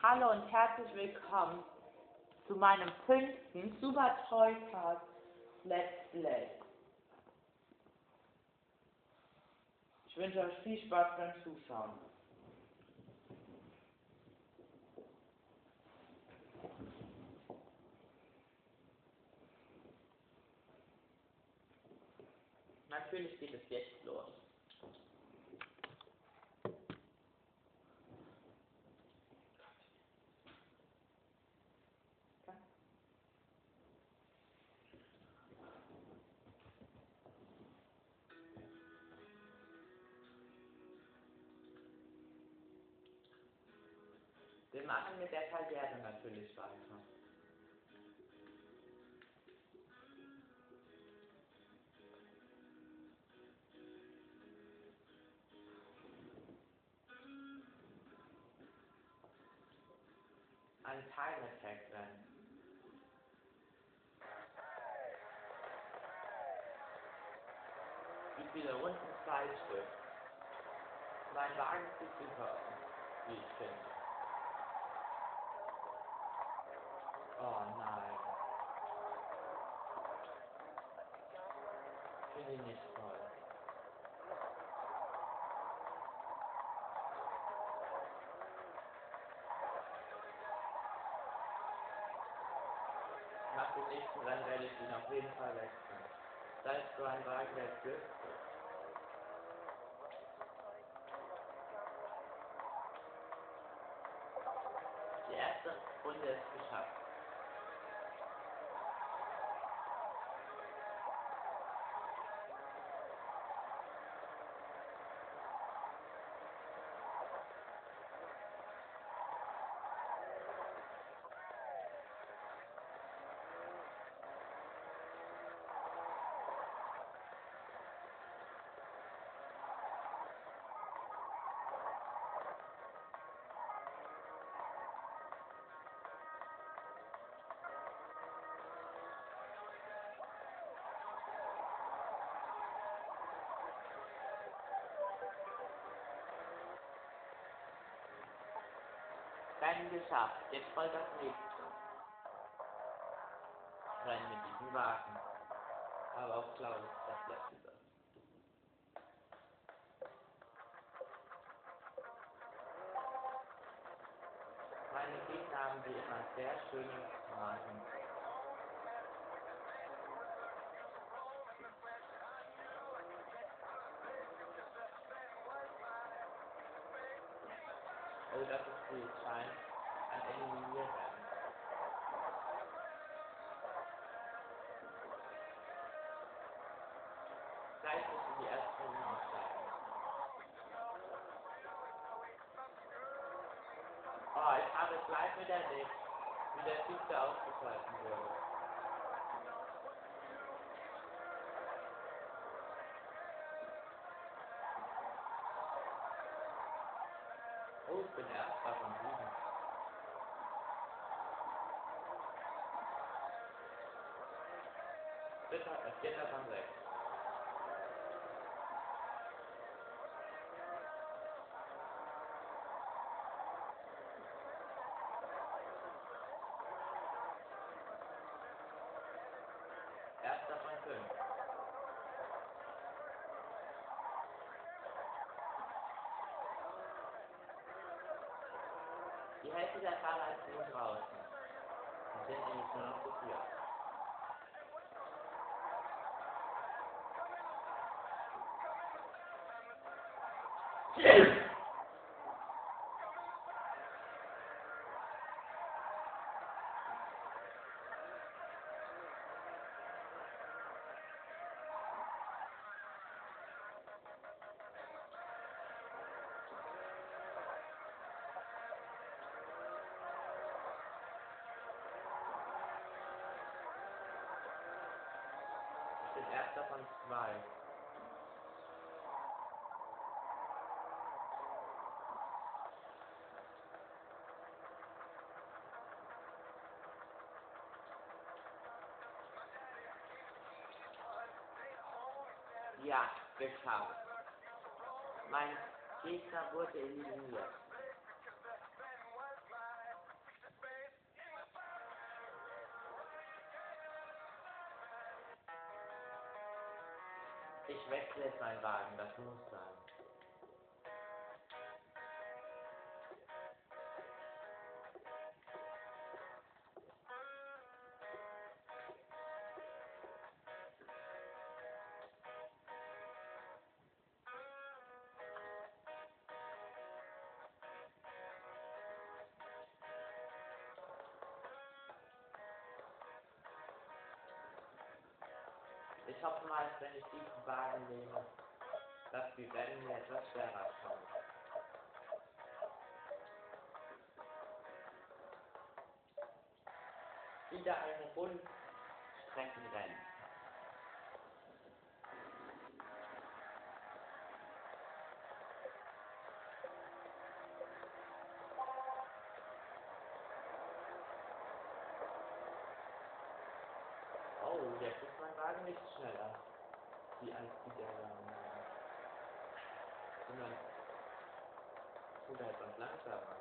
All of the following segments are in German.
Hallo und herzlich willkommen zu meinem 5. Super Toy Cars Let's Play. Ich wünsche euch viel Spaß beim Zuschauen. Natürlich geht es jetzt los. Wir machen mit der Karriere natürlich weiter. Ein Time Attack Rennen. Wie viele Runden? 2 Stück. Mein Wagen sieht super aus, wie ich finde. Oh nein. Ich finde ihn nicht toll. Nach dem nächsten Rennen werde ich ihn auf jeden Fall wechseln. Da ist so ein Wagen, der ist günstig. Die erste Runde ist geschafft. Rennen geschafft. Jetzt folgt das nächste Rennen mit diesem Wagen. Aber auch Klaus ist das letzte. Meine Gegner haben wie immer sehr schöne Wagen. Also das ist die Schein an Eliminieren. Gleich müssen die ersten Runden aussteigen. Oh, ich habe es live wieder erlebt, wie der 7. ausgeschalten wurde. Oh, ich bin Erster von 7. Vierter von 6. Erster von 5. Die Hälfte der Fahrer ist nun draußen. Es sind nämlich nur noch zu 4. Ich bin Erster von 2. Ja, geschafft. Mein Gegner wurde eliminiert. Ich wechsle jetzt meinen Wagen, das muss sein. Ich hoffe mal, wenn ich diesen Wagen nehme, dass die Rennen mir etwas schwerer fallen. Wieder ein Rundstreckenrennen. Oh, jetzt ist mein Wagen nicht schneller, wie als die der sondern sogar etwas langsamer.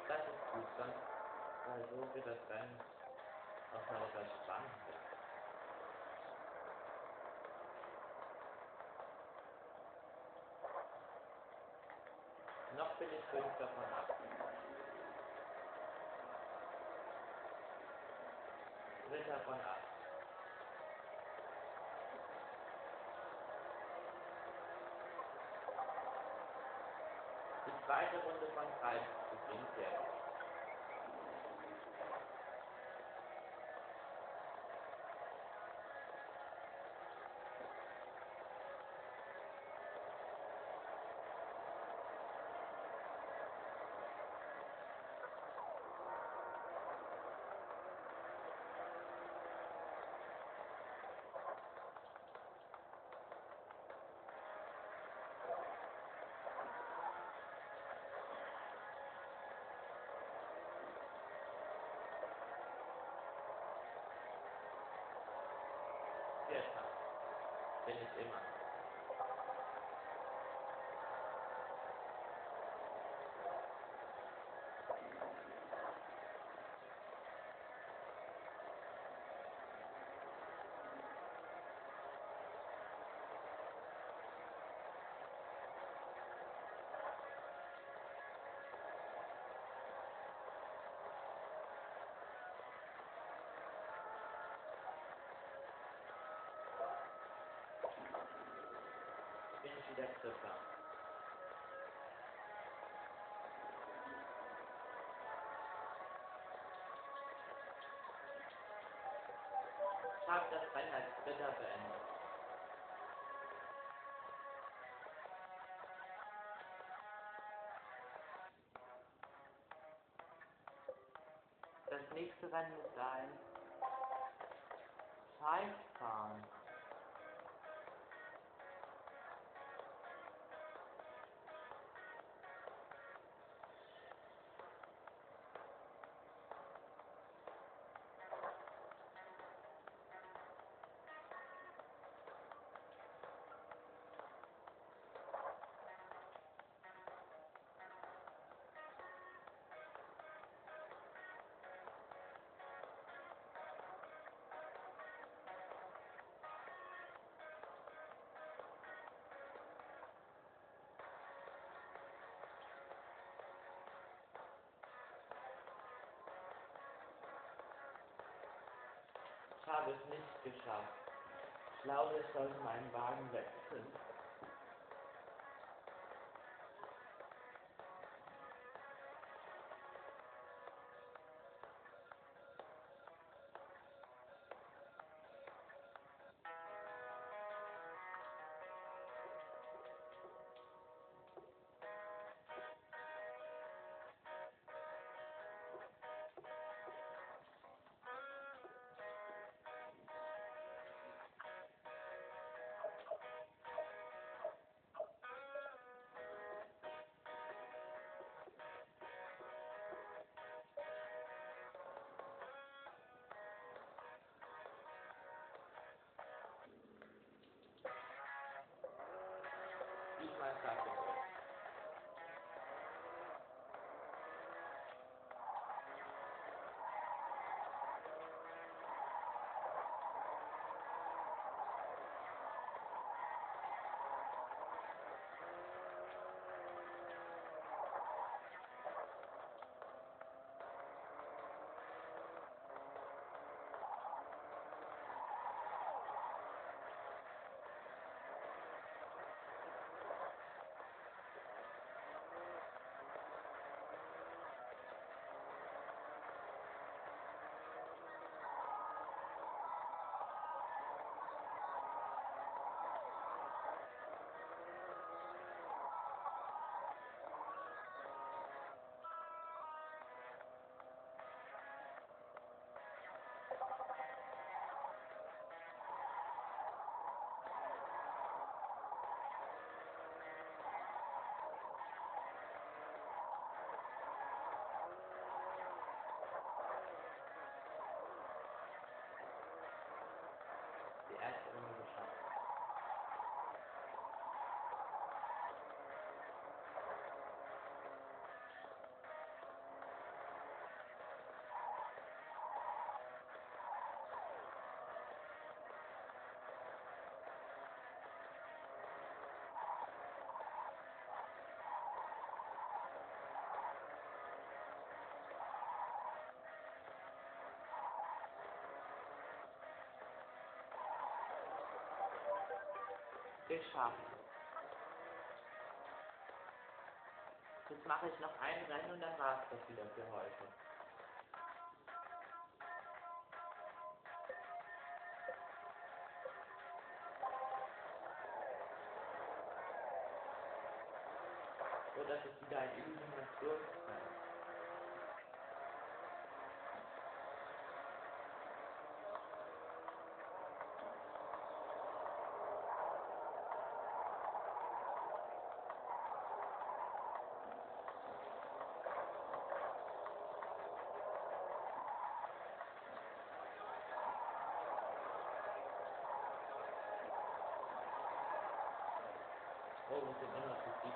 Das ist gut, sonst, weil so wird das Rennen auch mal etwas spannender. Noch bin ich 5 davon ab. Dritter von 8. Die zweite Runde von 3 beginnt jetzt. Vierter bin ich immer. Bin ich wieder Dritter. Ich habe das Rennen als Dritter beendet. Das nächste Rennen ist ein Zeitfahren. Ich habe es nicht geschafft. Ich glaube, ich sollte meinen Wagen wechseln. Diesmal schaffe ich es. Geschafft. Jetzt mache ich noch ein Rennen und dann war es das wieder für heute. So dass es wieder ein Eliminationsrennen. Oh, wir sind immer zu dick.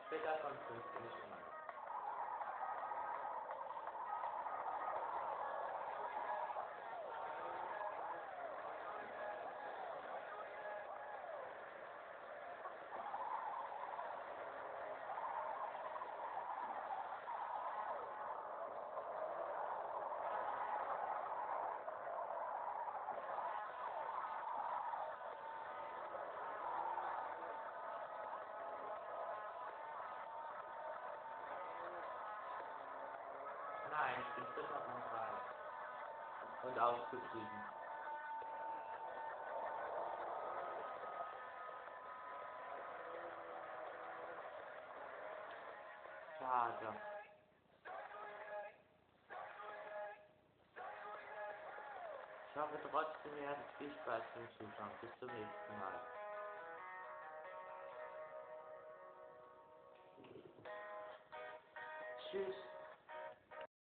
Später von 5 bin ich immer. Nein, ich bin Dritter von 3. Und ausgestiegen. Schade. Ich hoffe trotzdem, ihr hattet viel Spaß beim Zuschauen. Bis zum nächsten Mal. Tschüss.